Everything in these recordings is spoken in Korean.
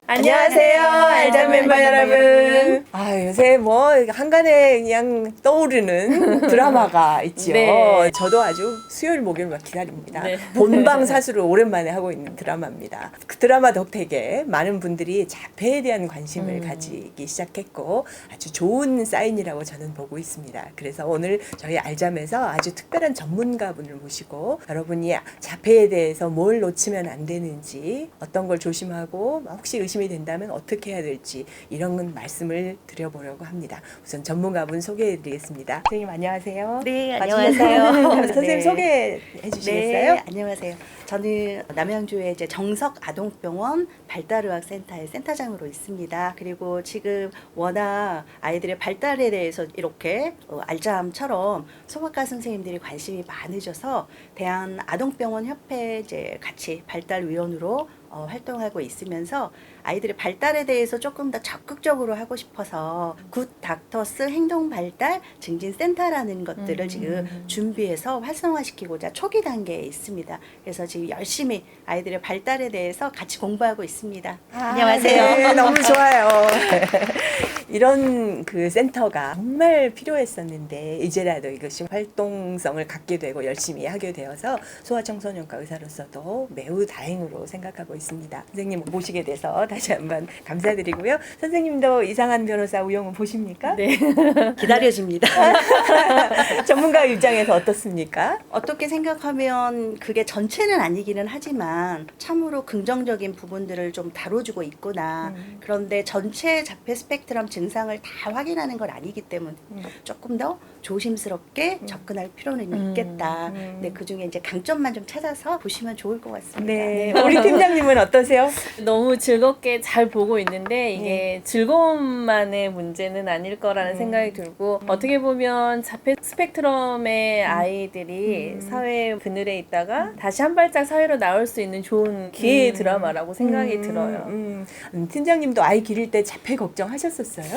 안녕하세요, 알자 멤버 여러분. 요새 뭐 한간에 그냥 떠오르는 드라마가 있지요. 네. 저도 아주 수요일, 목요일 막 기다립니다. 네. 본방사수를 오랜만에 하고 있는 드라마입니다. 그 드라마 덕택에 많은 분들이 자폐에 대한 관심을 가지기 시작했고 아주 좋은 사인이라고 저는 보고 있습니다. 그래서 오늘 저희 알잠에서 아주 특별한 전문가분을 모시고 여러분이 자폐에 대해서 뭘 놓치면 안 되는지, 어떤 걸 조심하고 혹시 의심이 된다면 어떻게 해야 될지 이런 말씀을 드려보려고 합니다. 우선 전문가분 소개해 드리겠습니다. 선생님 안녕하세요. 네, 와주셔서 안녕하세요. 선생님 네. 소개해 주시겠어요? 네, 안녕하세요. 저는 남양주의 이제 정석 아동병원 발달의학센터의 센터장으로 있습니다. 그리고 지금 워낙 아이들의 발달에 대해서 이렇게 알잠처럼 소아과 선생님들이 관심이 많으셔서 대한아동병원협회 이제 같이 발달위원으로 활동하고 있으면서 아이들의 발달에 대해서 조금 더 적극적으로 하고 싶어서 굿 닥터스 행동 발달 증진 센터라는 것들을 지금 준비해서 활성화시키고자 초기 단계에 있습니다. 그래서 지금 열심히 아이들의 발달에 대해서 같이 공부하고 있습니다. 안녕하세요. 네, 너무 좋아요. 이런 그 센터가 정말 필요했었는데 이제라도 이것이 활동성을 갖게 되고 열심히 하게 되어서 소아청소년과 의사로서도 매우 다행으로 생각하고 있습니다. 선생님 모시게 돼서 다시 한번 감사드리고요. 선생님도 이상한 변호사 우영우 보십니까? 네. 기다려집니다. 전문가 입장에서 어떻습니까? 어떻게 생각하면 그게 전체는 아니기는 하지만 참으로 긍정적인 부분들을 좀 다뤄주고 있구나. 그런데 전체 자폐 스펙트럼 증상을 다 확인하는 건 아니기 때문에 조금 더 조심스럽게 접근할 필요는 있겠다. 근데 그중에 이제 강점만 좀 찾아서 보시면 좋을 것 같습니다. 네. 우리 팀장님은 어떠세요? 너무 즐겁게 잘 보고 있는데 이게 즐거움만의 문제는 아닐 거라는 생각이 들고 어떻게 보면 자폐 스펙트럼의 아이들이 사회 그늘에 있다가 다시 한 발짝 사회로 나올 수 있는 좋은 기회의 드라마라고 생각이 들어요. 팀장님도 아이 기를 때 자폐 걱정하셨었어요?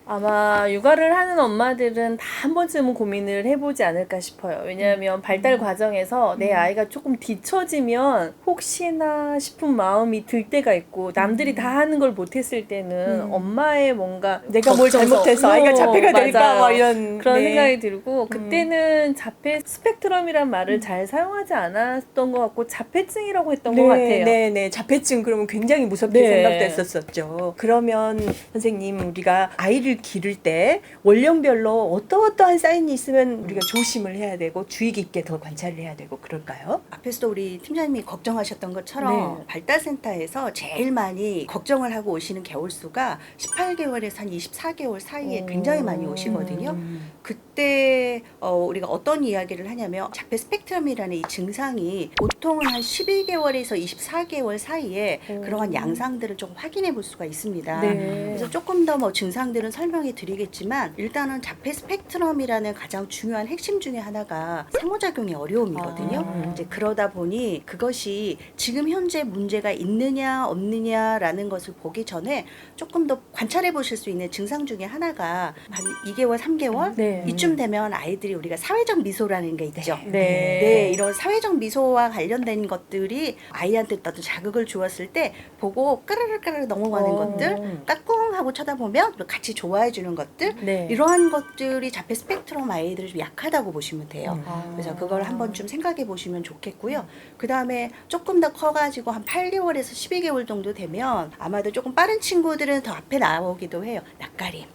아마 육아를 하는 엄마들은 다 한 번쯤은 고민을 해보지 않을까 싶어요. 왜냐하면 발달 과정에서 내 아이가 조금 뒤처지면 혹시나 싶은 마음이 들 때가 있고 남들이 다 하는 걸 못했을 때는 엄마의 뭔가 내가 뭘 걱정서, 잘못해서 아이가 자폐가 될까 맞아요. 막 이런 그런 네. 생각이 들고 그때는 자폐 스펙트럼이란 말을 잘 사용하지 않았던 것 같고 자폐증이라고 했던 것 같아요. 네. 자폐증 그러면 굉장히 무섭게 네. 생각됐었죠. 그러면 선생님 우리가 아이를 기를 때 원령별로 어떠한 사인이 있으면 우리가 조심을 해야 되고 주의 깊게 더 관찰을 해야 되고 그럴까요? 앞에서도 우리 팀장님이 걱정하셨던 것처럼 발달센터에서 제일 많이 걱정을 하고 오시는 개월수가 18개월에서 한 24개월 사이에 굉장히 많이 오시거든요. 그때 우리가 어떤 이야기를 하냐면 자폐 스펙트럼이라는 이 증상이 보통은 한 12개월에서 24개월 사이에 그러한 양상들을 좀 확인해 볼 수가 있습니다. 그래서 조금 더 뭐 증상들은 설명해 드리겠지만 일단은 자폐 스펙트럼이라는 가장 중요한 핵심 중에 하나가 상호작용의 어려움이거든요. 이제 그러다 보니 그것이 지금 현재 문제가 있느냐 없느냐라는 것을 보기 전에 조금 더 관찰해 보실 수 있는 증상 중에 하나가 한 2개월, 3개월 네. 이쯤 되면 아이들이 우리가 사회적 미소라는 게 있죠. 네. 이런 사회적 미소와 관련된 것들이 아이한테 어떤 자극을 주었을 때 보고 까르르 넘어가는 것들, 까꿍하고 쳐다보면 같이 좋아해 주는 것들, 네. 이러한 것들이 자폐 스펙트럼 아이들이 좀 약하다고 보시면 돼요. 그래서 그걸 한번 좀 생각해 보시면 좋겠고요. 그 다음에 조금 더 커가지고 한 8개월에서 12개월 정도 되면 아마도 조금 빠른 친구들은 더 앞에 나오기도 해요. 낯가림.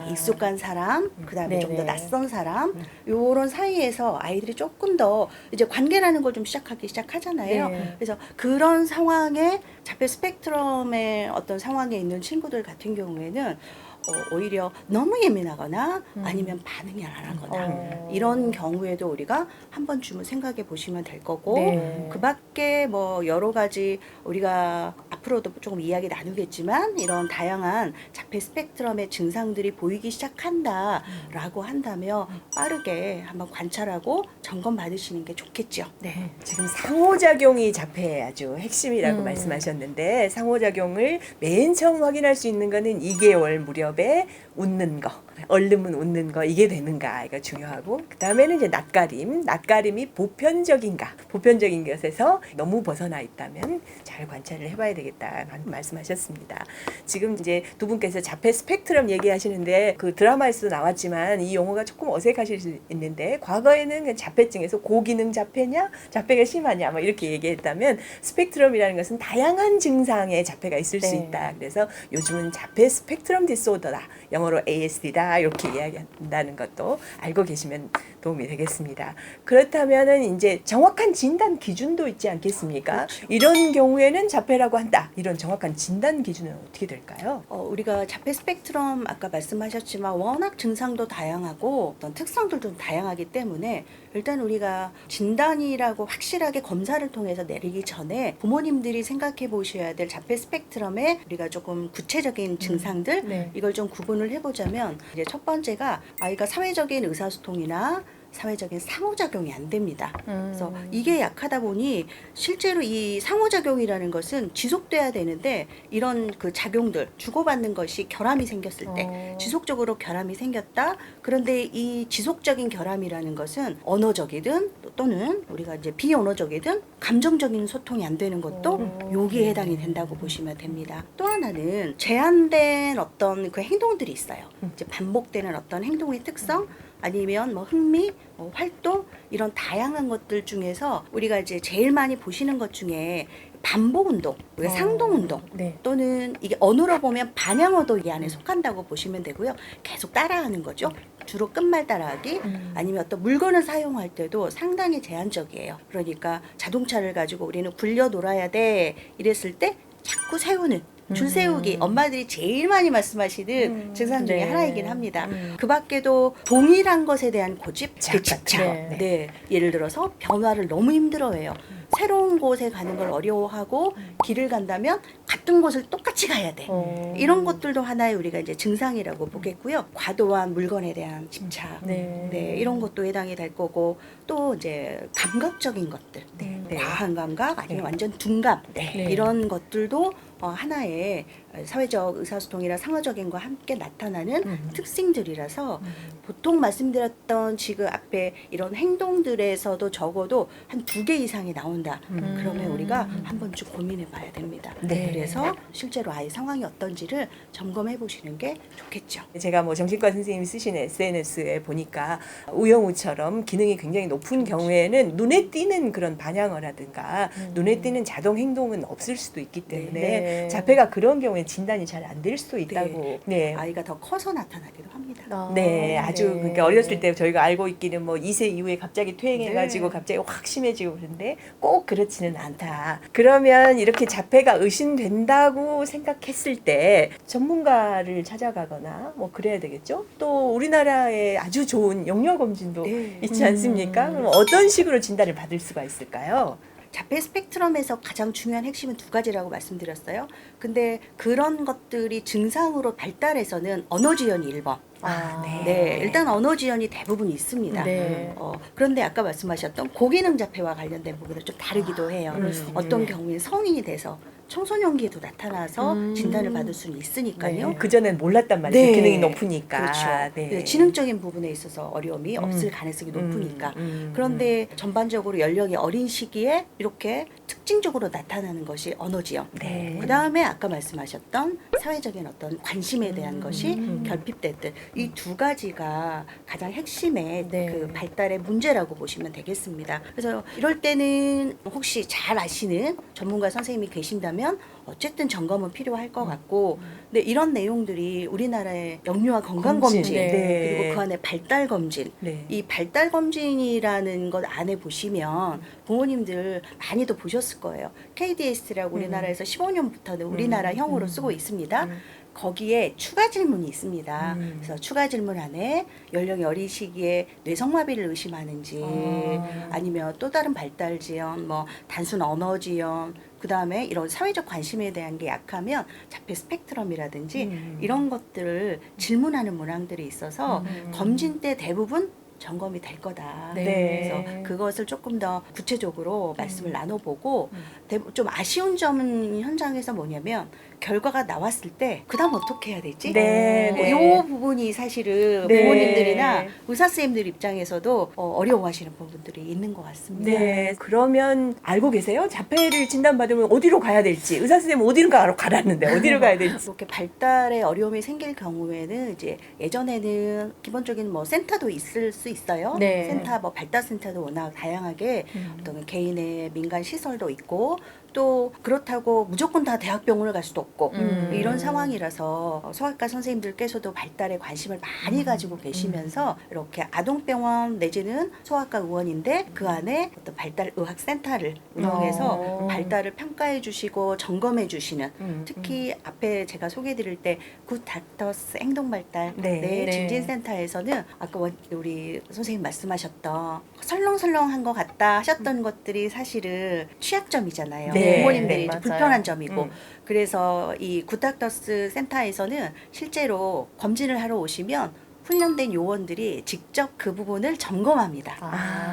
익숙한 사람, 그 다음에 좀 더 낯선 사람, 요런 사이에서 아이들이 조금 더 이제 관계라는 걸 좀 시작하잖아요. 그래서 그런 상황에 자폐 스펙트럼의 어떤 상황에 있는 친구들 같은 경우에는 오히려 너무 예민하거나 아니면 반응이 안 하거나 이런 경우에도 우리가 한 번쯤은 생각해 보시면 될 거고 그 밖에 뭐 여러 가지 우리가 앞으로도 조금 이야기 나누겠지만 이런 다양한 자폐 스펙트럼의 증상들이 보이기 시작한다라고 한다면 빠르게 한번 관찰하고 점검 받으시는 게 좋겠죠. 네. 지금 상호작용이 자폐의 아주 핵심이라고 말씀하셨는데 상호작용을 맨 처음 확인할 수 있는 거는 2개월 무렵에 웃는 거. 얼른 웃는 거 이게 되는가 이거 중요하고 그 다음에는 이제 낯가림이 보편적인가 보편적인 것에서 너무 벗어나 있다면 잘 관찰을 해봐야 되겠다 말씀하셨습니다. 지금 이제 두 분께서 자폐 스펙트럼 얘기하시는데 그 드라마에서도 나왔지만 이 용어가 조금 어색하실 수 있는데 과거에는 자폐증에서 고기능 자폐냐 자폐가 심하냐 뭐 이렇게 얘기했다면 스펙트럼이라는 것은 다양한 증상의 자폐가 있을 수 있다. 그래서 요즘은 자폐 스펙트럼 디스오더다. 영어로 ASD다. 이렇게 이야기한다는 것도 알고 계시면 도움이 되겠습니다. 그렇다면은 이제 정확한 진단 기준도 있지 않겠습니까? 그렇죠. 이런 경우에는 자폐라고 한다. 이런 정확한 진단 기준은 어떻게 될까요? 우리가 자폐 스펙트럼 아까 말씀하셨지만 워낙 증상도 다양하고 어떤 특성들도 다양하기 때문에 일단 우리가 진단이라고 확실하게 검사를 통해서 내리기 전에 부모님들이 생각해 보셔야 될 자폐 스펙트럼의 우리가 조금 구체적인 증상들 네. 이걸 좀 구분을 해보자면 이제 첫 번째가 아이가 사회적인 의사소통이나 사회적인 상호작용이 안 됩니다. 그래서 이게 약하다 보니 실제로 이 상호작용이라는 것은 지속돼야 되는데 이런 그 작용들 주고받는 것이 결함이 생겼을 때 지속적으로 결함이 생겼다. 그런데 이 지속적인 결함이라는 것은 언어적이든 또는 우리가 이제 비언어적이든 감정적인 소통이 안 되는 것도 여기에 해당이 된다고 보시면 됩니다. 또 하나는 제한된 어떤 그 행동들이 있어요. 이제 반복되는 어떤 행동의 특성 아니면 뭐 흥미, 활동 이런 다양한 것들 중에서 우리가 이제 제일 많이 보시는 것 중에 반복 운동, 상동 운동 네. 또는 이게 언어로 보면 반향어도 이 안에 속한다고 보시면 되고요. 계속 따라하는 거죠. 주로 끝말 따라하기 아니면 어떤 물건을 사용할 때도 상당히 제한적이에요. 그러니까 자동차를 가지고 우리는 굴려 놀아야 돼 이랬을 때 자꾸 세우는 줄 세우기 엄마들이 제일 많이 말씀하시는 증상 중에 네. 하나이긴 합니다. 그 밖에도 동일한 것에 대한 고집, 그 집착. 집착. 네. 네. 예를 들어서 변화를 너무 힘들어해요. 새로운 곳에 가는 걸 어려워하고 길을 간다면 같은 곳을 똑같이 가야 돼. 이런 것들도 하나의 우리가 이제 증상이라고 보겠고요. 과도한 물건에 대한 집착. 네. 이런 것도 해당이 될 거고 또 이제 감각적인 것들. 네. 과한 감각 아니면 네. 완전 둔감. 네. 이런 것들도 하나의 사회적 의사소통이나 상호적인과 함께 나타나는 특징들이라서 보통 말씀드렸던 지금 앞에 이런 행동들에서도 적어도 한 2개 이상이 나온다. 그러면 우리가 한 번쯤 고민해 봐야 됩니다. 네. 그래서 실제로 아이 상황이 어떤지를 점검해 보시는 게 좋겠죠. 제가 뭐 정신과 선생님이 쓰신 SNS에 보니까 우영우처럼 기능이 굉장히 높은 경우에는 눈에 띄는 그런 반향어라든가 눈에 띄는 자동 행동은 없을 수도 있기 때문에 네. 자폐가 그런 경우에 진단이 잘 안 될 수도 있다고. 네. 아이가 더 커서 나타나기도 합니다. 네, 아주 그러니까 어렸을 때 저희가 알고 있기는 뭐 2세 이후에 갑자기 퇴행해가지고 네. 갑자기 확 심해지고 그런데 꼭 그렇지는 않다. 그러면 이렇게 자폐가 의심된다고 생각했을 때 전문가를 찾아가거나 뭐 그래야 되겠죠? 또 우리나라에 아주 좋은 영역 검진도 네. 있지 않습니까? 그럼 어떤 식으로 진단을 받을 수가 있을까요? 자폐 스펙트럼에서 가장 중요한 핵심은 2가지라고 말씀드렸어요. 근데 그런 것들이 증상으로 발달해서는 언어 지연이 1번. 네, 일단 언어 지연이 대부분 있습니다. 네. 그런데 아까 말씀하셨던 고기능 자폐와 관련된 부분은 좀 다르기도 해요. 그럴 수 어떤 있네요. 경우에 성인이 돼서 청소년기에도 나타나서 진단을 받을 수는 있으니까요. 네. 그전엔 몰랐단 말이죠. 네. 기능이 높으니까. 그렇죠. 네. 지능적인 부분에 있어서 어려움이 없을 가능성이 높으니까. 그런데 전반적으로 연령이 어린 시기에 이렇게 특징적으로 나타나는 것이 언어 지연. 네. 그 다음에 아까 말씀하셨던 사회적인 어떤 관심에 대한 것이 결핍될 때 이 2가지가 가장 핵심의 네. 그 발달의 문제라고 보시면 되겠습니다. 그래서 이럴 때는 혹시 잘 아시는 전문가 선생님이 계신다면 어쨌든 점검은 필요할 것 같고, 근데 이런 내용들이 우리나라의 영유아 건강검진, 검진, 네. 그리고 그 안에 발달검진, 네. 이 발달검진이라는 것 안에 보시면 부모님들 많이도 보셨을 거예요. KDS라고 우리나라에서 15년부터는 우리나라형으로 쓰고 있습니다. 거기에 추가 질문이 있습니다. 그래서 추가 질문 안에 연령이 어린 시기에 뇌성마비를 의심하는지 아니면 또 다른 발달 지연, 뭐 단순 언어 지연, 그 다음에 이런 사회적 관심에 대한 게 약하면 자폐 스펙트럼이라든지 이런 것들을 질문하는 문항들이 있어서 검진 때 대부분 점검이 될 거다. 네. 그래서 그것을 조금 더 구체적으로 말씀을 나눠보고 좀 아쉬운 점은 현장에서 뭐냐면 결과가 나왔을 때 그다음 어떻게 해야 되지? 네, 네. 요 부분이 사실은 네. 부모님들이나 의사 선생님들 입장에서도 어려워하시는 부분들이 있는 것 같습니다. 네, 그러면 알고 계세요? 자폐를 진단받으면 어디로 가야 될지. 의사 선생님 어디로 가라는데 어디로 가야 될지. 이렇게 발달에 어려움이 생길 경우에는 이제 예전에는 기본적인 뭐 센터도 있을 수 있어요. 네. 센터 뭐 발달 센터도 워낙 다양하게 어떤 개인의 민간 시설도 있고 또 그렇다고 무조건 다 대학병원을 갈 수도 없고 이런 상황이라서 소아과 선생님들께서도 발달에 관심을 많이 가지고 계시면서 이렇게 아동병원 내지는 소아과 의원인데 그 안에 어떤 발달의학센터를 운영해서 발달을 평가해 주시고 점검해 주시는 특히 앞에 제가 소개해 드릴 때 굿 닥터스 행동발달 네. 네. 증진센터에서는 아까 우리 선생님 말씀하셨던 설렁설렁한 것 같다 하셨던 것들이 사실은 취약점이잖아요. 네. 부모님들이 네, 좀 맞아요. 불편한 점이고 음. 그래서 이 굿닥터스 센터에서는 실제로 검진을 하러 오시면 훈련된 요원들이 직접 그 부분을 점검합니다.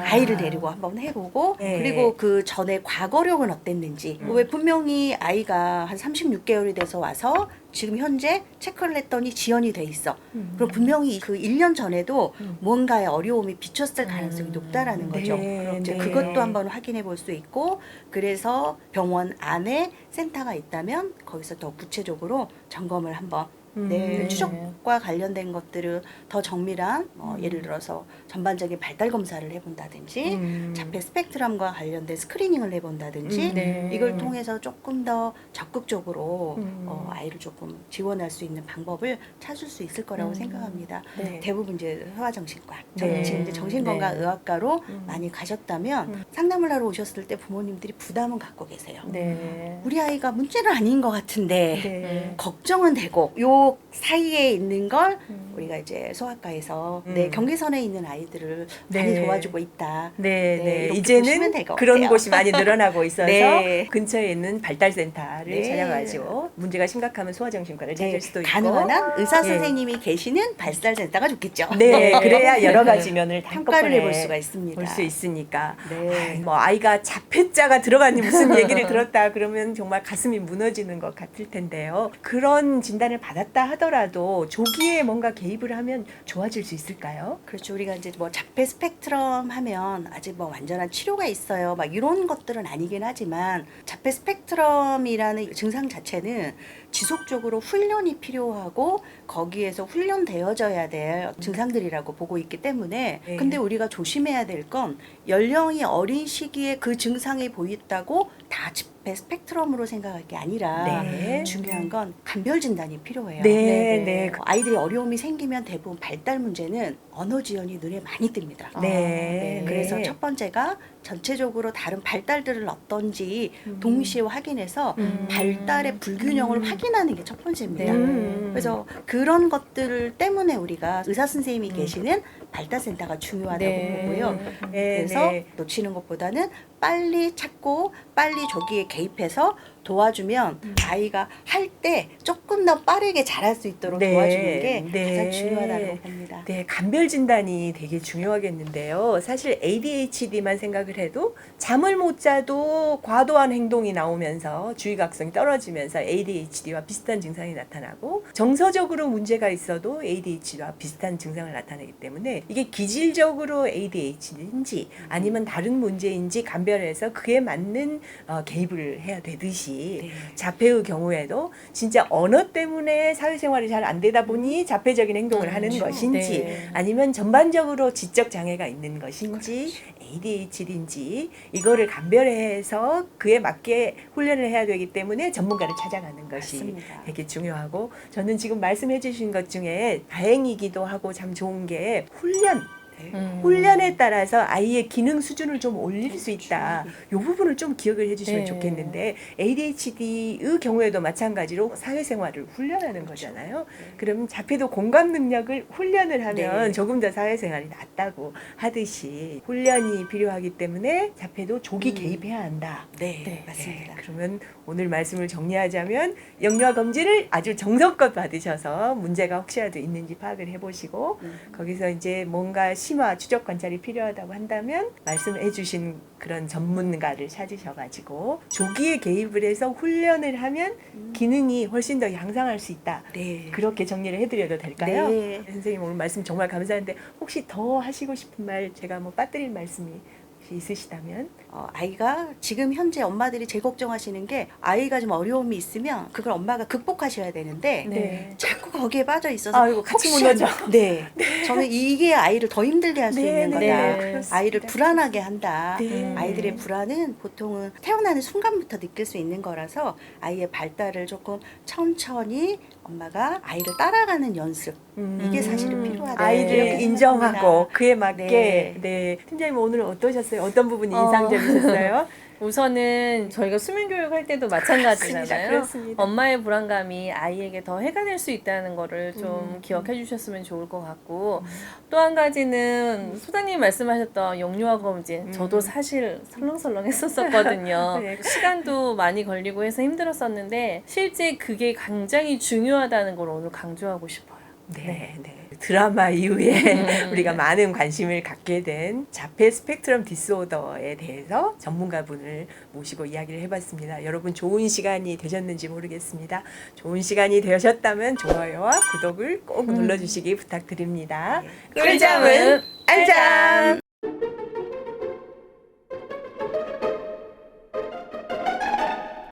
아이를 데리고 한번 해보고 네. 그리고 그 전에 과거력은 어땠는지 왜 분명히 아이가 한 36개월이 돼서 와서 지금 현재 체크를 했더니 지연이 돼 있어. 그럼 분명히 그 1년 전에도 뭔가의 어려움이 비쳤을 가능성이 높다라는 거죠. 네, 이제 네. 그것도 한번 확인해 볼 수 있고 그래서 병원 안에 센터가 있다면 거기서 더 구체적으로 점검을 한번 네. 추적과 관련된 것들을 더 정밀한 예를 들어서 전반적인 발달 검사를 해본다든지 자폐 스펙트럼과 관련된 스크리닝을 해본다든지 네. 이걸 통해서 조금 더 적극적으로 아이를 조금 지원할 수 있는 방법을 찾을 수 있을 거라고 생각합니다. 네. 대부분 이제 소아정신과 네. 지금 이제 정신건강의학과로 네. 많이 가셨다면 상담을 하러 오셨을 때 부모님들이 부담은 갖고 계세요. 네. 우리 아이가 문제는 아닌 것 같은데 네. 걱정은 되고 요 사이에 있는 걸 우리가 이제 소아과에서 내 경계선에 있는 아이들을 많이 네. 도와주고 있다. 네, 네. 이렇게 보시면 이제는 될것 그런 같아요. 곳이 많이 늘어나고 있어서 네. 근처에 있는 발달센터를 네. 찾아가지고 문제가 심각하면 소아정신과를 찾을 수도 있고 가능한 한 의사 예. 선생님이 계시는 발달센터가 좋겠죠. 네, 그래야 여러 가지 면을 평가를 한꺼번에 해볼 수가 있습니다. 볼 수 있으니까. 네. 뭐 아이가 자폐자가 들어가니 무슨 얘기를 들었다 그러면 정말 가슴이 무너지는 것 같을 텐데요. 그런 진단을 받았다 하더라도 조기에 뭔가 개입을 하면 좋아질 수 있을까요? 그렇죠. 우리가 이제 뭐 자폐 스펙트럼 하면 아직 뭐 완전한 치료가 있어요. 막 이런 것들은 아니긴 하지만 자폐 스펙트럼이라는 증상 자체는 지속적으로 훈련이 필요하고 거기에서 훈련되어져야 될 증상들이라고 보고 있기 때문에 네. 근데 우리가 조심해야 될 건 연령이 어린 시기에 그 증상이 보인다고 다 자폐 스펙트럼으로 생각할 게 아니라 네. 중요한 건 감별 진단이 필요해요. 네, 네, 네. 아이들이 어려움이 생기면 대부분 발달 문제는 언어 지연이 눈에 많이 띕니다. 네. 그래서 첫 번째가 전체적으로 다른 발달들은 어떤지 동시에 확인해서 발달의 불균형을 확인하는 게 첫 번째입니다. 그래서 그런 것들 때문에 우리가 의사 선생님이 계시는 발달센터가 중요하다고 네. 보고요. 네, 그래서 네. 놓치는 것보다는 빨리 찾고 빨리 저기에 개입해서 도와주면 아이가 할 때 조금 더 빠르게 잘할 수 있도록 네, 도와주는 게 네. 가장 중요하다고 봅니다. 네, 감별 진단이 되게 중요하겠는데요. 사실 ADHD만 생각을 해도 잠을 못 자도 과도한 행동이 나오면서 주의각성이 떨어지면서 ADHD와 비슷한 증상이 나타나고 정서적으로 문제가 있어도 ADHD와 비슷한 증상을 나타내기 때문에 이게 기질적으로 ADHD인지 아니면 다른 문제인지 감별해서 그에 맞는 개입을 해야 되듯이 네. 자폐의 경우에도 진짜 언어 때문에 사회생활이 잘 안 되다 보니 자폐적인 행동을 하는 그렇죠. 것인지 네. 아니면 전반적으로 지적 장애가 있는 것인지 ADHD인지 이거를 감별해서 그에 맞게 훈련을 해야 되기 때문에 전문가를 찾아가는 것이 맞습니다. 되게 중요하고 저는 지금 말씀해 주신 것 중에 다행이기도 하고 참 좋은 게 훈련에 따라서 아이의 기능 수준을 좀 올릴 수 있다. 이 부분을 좀 기억을 해주시면 네. 좋겠는데 ADHD의 경우에도 마찬가지로 사회생활을 훈련하는 거잖아요. 그러면 자폐도 공감 능력을 훈련을 하면 네. 조금 더 사회생활이 낫다고 하듯이 훈련이 필요하기 때문에 자폐도 조기 개입해야 한다. 네, 네. 맞습니다. 그러면 오늘 말씀을 정리하자면 영유아 검진을 아주 정성껏 받으셔서 문제가 혹시라도 있는지 파악을 해보시고 거기서 이제 뭔가 심화 추적 관찰이 필요하다고 한다면 말씀해 주신 그런 전문가를 찾으셔가지고 조기에 개입을 해서 훈련을 하면 기능이 훨씬 더 향상할 수 있다. 네. 그렇게 정리를 해드려도 될까요? 네. 선생님 오늘 말씀 정말 감사한데 혹시 더 하시고 싶은 말 제가 뭐 빠뜨릴 말씀이 혹시 있으시다면? 아이가 지금 현재 엄마들이 제일 걱정하시는 게 아이가 좀 어려움이 있으면 그걸 엄마가 극복하셔야 되는데 네. 자꾸 거기에 빠져 있어서 아이고, 같이 혹시 무너져. 네. 저는 이게 아이를 더 힘들게 할 수 네, 있는 네, 거다. 그렇습니다. 아이를 불안하게 한다. 네. 아이들의 불안은 보통은 태어나는 순간부터 느낄 수 있는 거라서 아이의 발달을 조금 천천히 엄마가 아이를 따라가는 연습 이게 사실은 필요하다. 아이들을 이렇게 인정하고 생각합니다. 그에 맞게 네. 네. 팀장님 오늘 어떠셨어요? 어떤 부분이 인상적이셨어요? 우선은 저희가 수면 교육할 때도 마찬가지잖아요. 그렇습니다. 엄마의 불안감이 아이에게 더 해가 될 수 있다는 거를 좀 기억해 주셨으면 좋을 것 같고 또 한 가지는 소장님 말씀하셨던 영유아 검진 저도 사실 설렁설렁 했었거든요. 네. 시간도 많이 걸리고 해서 힘들었었는데 실제 그게 굉장히 중요하다는 걸 오늘 강조하고 싶어요. 네, 네. 드라마 이후에 우리가 많은 관심을 갖게 된 자폐 스펙트럼 디스오더에 대해서 전문가분을 모시고 이야기를 해봤습니다. 여러분 좋은 시간이 되셨는지 모르겠습니다. 좋은 시간이 되셨다면 좋아요와 구독을 꼭 눌러주시기 부탁드립니다. 꿀잠은 알잠!